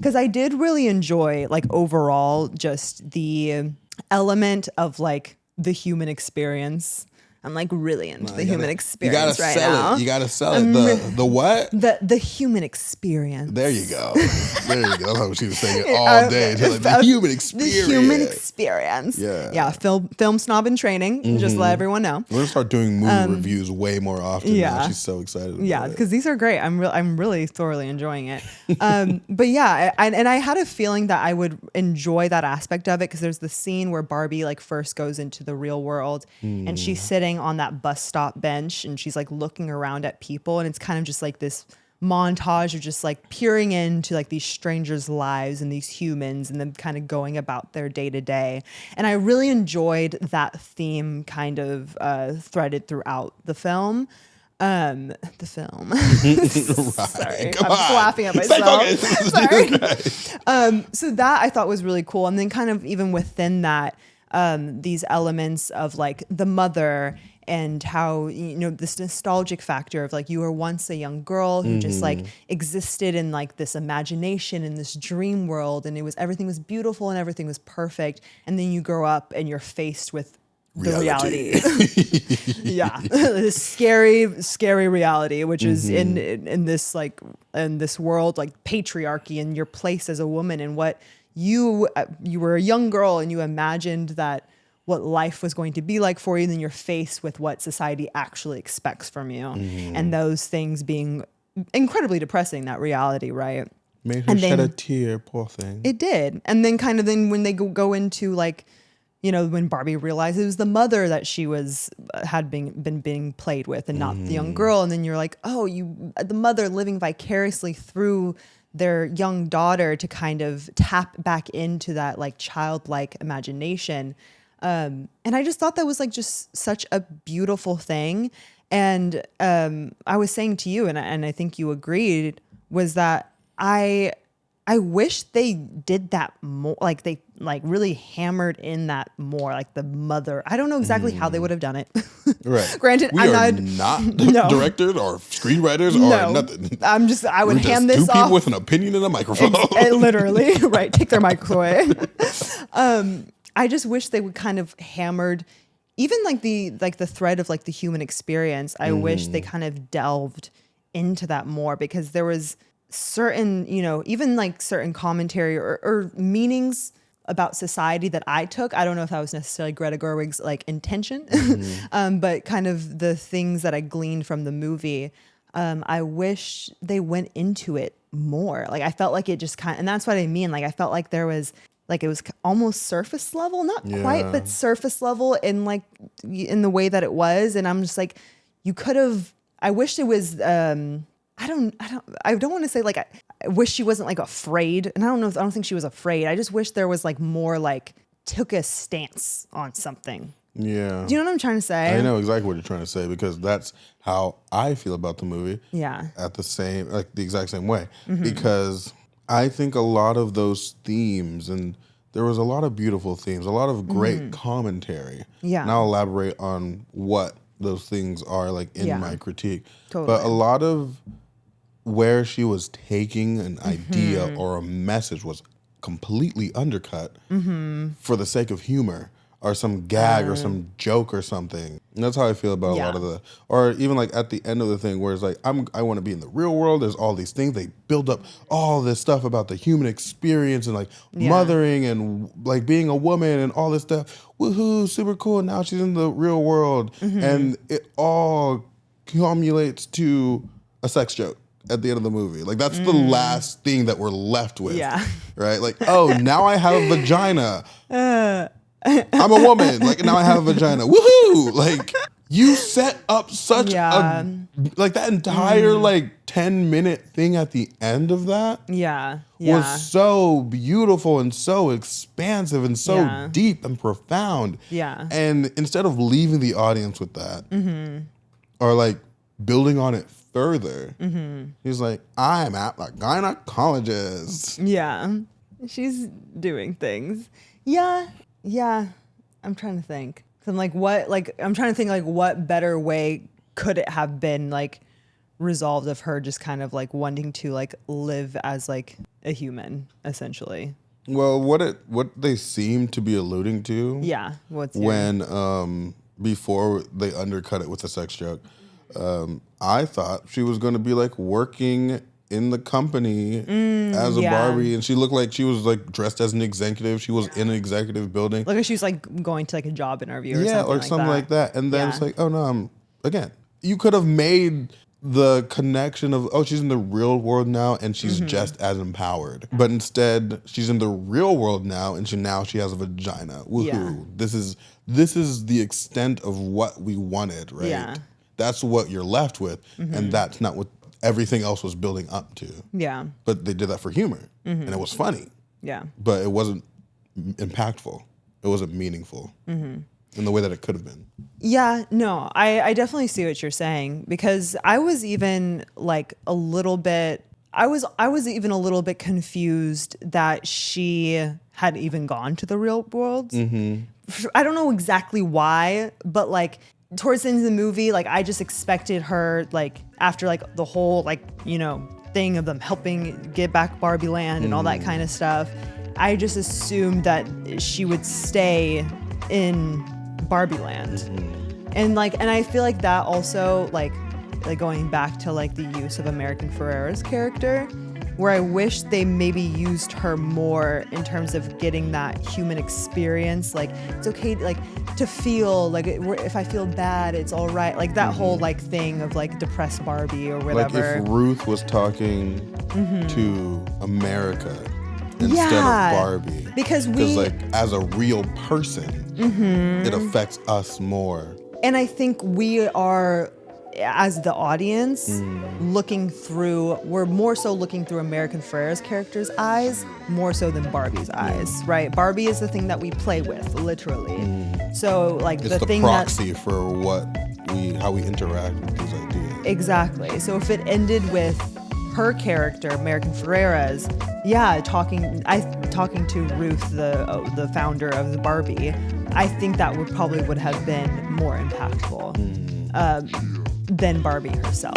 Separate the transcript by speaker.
Speaker 1: because I did really enjoy like overall just the element of like the human experience. I'm like really into the human experience right now.
Speaker 2: You gotta sell it. The what?
Speaker 1: The human experience.
Speaker 2: There you go. There you go. That's how she was saying it all day. Like, the human experience.
Speaker 1: The human experience.
Speaker 2: Yeah.
Speaker 1: Film snob in training. Just let everyone know.
Speaker 2: We're gonna start doing movie reviews way more often.
Speaker 1: Yeah.
Speaker 2: Now. She's so excited about it.
Speaker 1: Because these are great. I'm really thoroughly enjoying it. But yeah, I had a feeling that I would enjoy that aspect of it because there's the scene where Barbie like first goes into the real world and she's sitting on that bus stop bench and she's like looking around at people and it's kind of just like this montage of just like peering into like these strangers' lives and these humans and them kind of going about their day to day. And I really enjoyed that theme kind of threaded throughout the film. Sorry,
Speaker 2: Come
Speaker 1: I'm
Speaker 2: on.
Speaker 1: just laughing at myself. Sorry. So that I thought was really cool. And then kind of even within that, these elements of like the mother and how, you know, this nostalgic factor of like you were once a young girl who just like existed in like this imagination in this dream world and everything was beautiful and everything was perfect. And then you grow up and you're faced with the reality. Yeah. This scary reality, which is in this like in this world like patriarchy and your place as a woman and what you were a young girl and you imagined that what life was going to be like for you, and then you're faced with what society actually expects from you. And those things being incredibly depressing, that reality, right?
Speaker 2: Made her shed a tear, poor thing.
Speaker 1: It did. And then kind of then when they go into like, you know, when Barbie realized it was the mother that she had been being played with and not the young girl. And then you're like, oh, the mother living vicariously through their young daughter to kind of tap back into that like childlike imagination. And I just thought that was like just such a beautiful thing. And I was saying to you, and I think you agreed, was that I wish they did that more. Like they like really hammered in that more, like the mother. I don't know exactly how they would have done it.
Speaker 2: Right.
Speaker 1: Granted,
Speaker 2: we are not directors or screenwriters or nothing.
Speaker 1: I would hand this off.
Speaker 2: Two people with an opinion and a microphone.
Speaker 1: Literally, right. Take their mic away. I just wish they would kind of hammered even like the thread of like the human experience. I wish they kind of delved into that more because there was certain, you know, even like certain commentary or meanings about society that I took. I don't know if that was necessarily Greta Gerwig's like intention, but kind of the things that I gleaned from the movie. I wish they went into it more. Like I felt like it just and that's what I mean. Like I felt like there was like it was almost surface level, not quite, but surface level in like in the way that it was. And I'm just like, you could have. I wish it was. I don't want to say like I wish she wasn't like afraid, and I don't think she was afraid. I just wish there was like more like took a stance on something.
Speaker 2: Yeah.
Speaker 1: Do you know what I'm trying to say?
Speaker 2: I know exactly what you're trying to say because that's how I feel about the movie.
Speaker 1: Yeah.
Speaker 2: At the exact same way. Because I think a lot of those themes, and there was a lot of beautiful themes, a lot of great commentary. Yeah. And I'll elaborate on what those things are like in my critique. Totally. But a lot of where she was taking an idea or a message was completely undercut for the sake of humor or some gag or some joke or something. And that's how I feel about a lot of or even like at the end of the thing where it's like, I want to be in the real world. There's all these things. They build up all this stuff about the human experience and like mothering and like being a woman and all this stuff. Woohoo, super cool. Now she's in the real world. And it all accumulates to a sex joke at the end of the movie. Like that's the last thing that we're left with. Yeah. Right? Like, oh, now I have a vagina. I'm a woman. Like now I have a vagina. Woohoo! Like you set up such a like that entire like 10-minute thing at the end of that. Was so beautiful and so expansive and so deep and profound. Yeah. And instead of leaving the audience with that, or like building on it further, he's like, I'm at the gynecologist. Yeah. She's doing things. Yeah, I'm trying to think. I'm like, what better way could it have been like
Speaker 1: resolved of her just kind of like wanting to like live as like a human, essentially.
Speaker 2: Well, what they seem to be alluding to,
Speaker 1: Yeah,
Speaker 2: when before they undercut it with a sex joke, I thought she was going to be like working in the company as a Barbie, and she looked like she was like dressed as an executive. She was in an executive building.
Speaker 1: Like she was like going to like a job interview or
Speaker 2: something like that. And then it's like, oh no, again, you could have made the connection of, oh, she's in the real world now and she's just as empowered. But instead, she's in the real world now and she has a vagina. Woohoo. Yeah. This is the extent of what we wanted, right? Yeah. That's what you're left with, and that's not what everything else was building up to. Yeah. But they did that for humor, and it was funny. Yeah. But it wasn't impactful. It wasn't meaningful in the way that it could have been.
Speaker 1: Yeah, no, I definitely see what you're saying, because I was even like a little bit, I was even a little bit confused that she had even gone to the real world. I don't know exactly why, but like towards the end of the movie, like I just expected her, like after like the whole like, you know, thing of them helping get back Barbie Land and all that kind of stuff, I just assumed that she would stay in Barbie Land. And I feel like that also like going back to like the use of American Ferreras' character, where I wish they maybe used her more in terms of getting that human experience. Like it's okay to feel like if I feel bad, it's all right. Like that whole like thing of like depressed Barbie or whatever.
Speaker 2: Like if Ruth was talking to America instead of Barbie, because like as a real person, it affects us more.
Speaker 1: And I think we are, as the audience, we're more so looking through American Ferreras' character's eyes, more so than Barbie's eyes, right? Barbie is the thing that we play with, literally. So like
Speaker 2: it's the thing proxy for how we interact with these ideas.
Speaker 1: Exactly. So if it ended with her character, American Ferreras, talking to Ruth, the founder of the Barbie, I think that would have been more impactful than Barbie herself.